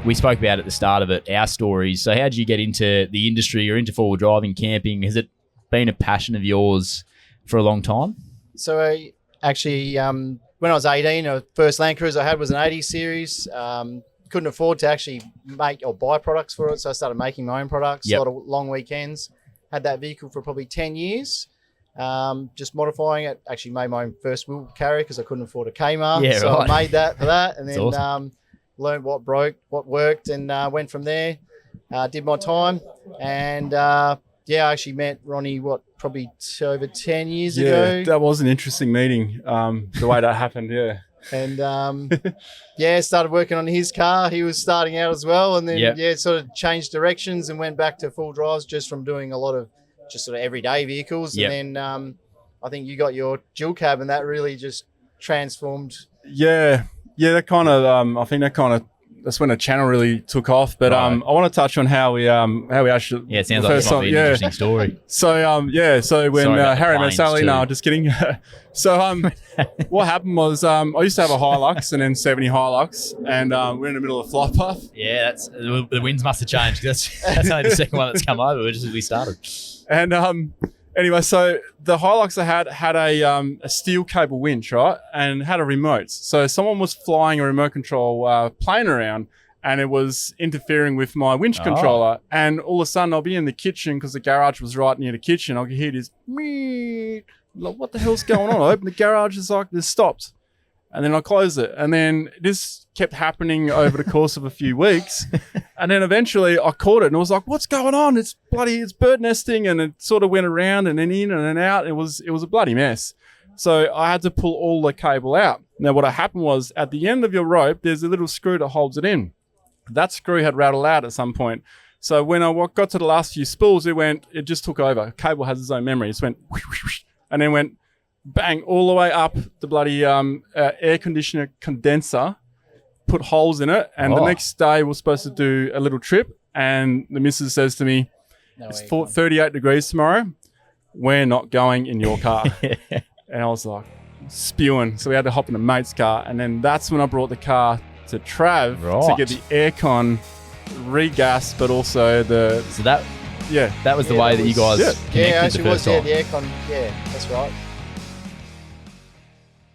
we spoke about at the start of it, our stories. So how did you get into the industry or into four-wheel driving, camping? Has it been a passion of yours for a long time? So I actually, when I was 18, the first Land Cruiser I had was an 80 series. Couldn't afford to actually make or buy products for it, so I started making my own products. A lot of long weekends. Had that vehicle for probably 10 years. Just modifying it. Actually made my own first wheel carrier because I couldn't afford a Kmart. So I made that for that, and then awesome. Learned what broke, what worked, and went from there. Did my time, and I actually met Ronny, probably over 10 years ago. Yeah, that was an interesting meeting, the way that happened, yeah. And, started working on his car. He was starting out as well, and then, sort of changed directions and went back to full drives just from doing a lot of just sort of everyday vehicles. And then I think you got your dual cab, and that really just transformed. Yeah, that kind of, I think that's when the channel really took off. But I want to touch on how we actually. Yeah, it sounds like it might be an interesting story. So, so when Harry met Sally, no, just kidding. So what happened was I used to have a Hilux and then 70 Hilux, and we're in the middle of a fly path. Yeah, the winds must have changed. That's only the second one that's come over just as we started. And anyway, so the Hilux I had a steel cable winch, right, and had a remote. So someone was flying a remote control plane around, and it was interfering with my winch controller. And all of a sudden, I'll be in the kitchen because the garage was right near the kitchen. I could hear this, like, what the hell's going on? I open the garage, it's like this stopped, and then I close it, and then this kept happening over the course of a few weeks. And then eventually I caught it and I was like, what's going on? It's bird nesting. And it sort of went around and then in and then out. It was a bloody mess. So I had to pull all the cable out. Now what happened was at the end of your rope, there's a little screw that holds it in. That screw had rattled out at some point. So when I got to the last few spools, it just took over. Cable has its own memory. It just went whoosh, whoosh, whoosh, and then went bang all the way up the bloody air conditioner condenser. Put holes in it, and the next day we're supposed to do a little trip, and the missus says to me, it's 38 degrees tomorrow, we're not going in your car. And I was like spewing, so we had to hop in a mate's car, and then that's when I brought the car to Trav to get the aircon regassed, but also that was the way that you guys connected the first time. The aircon, that's right.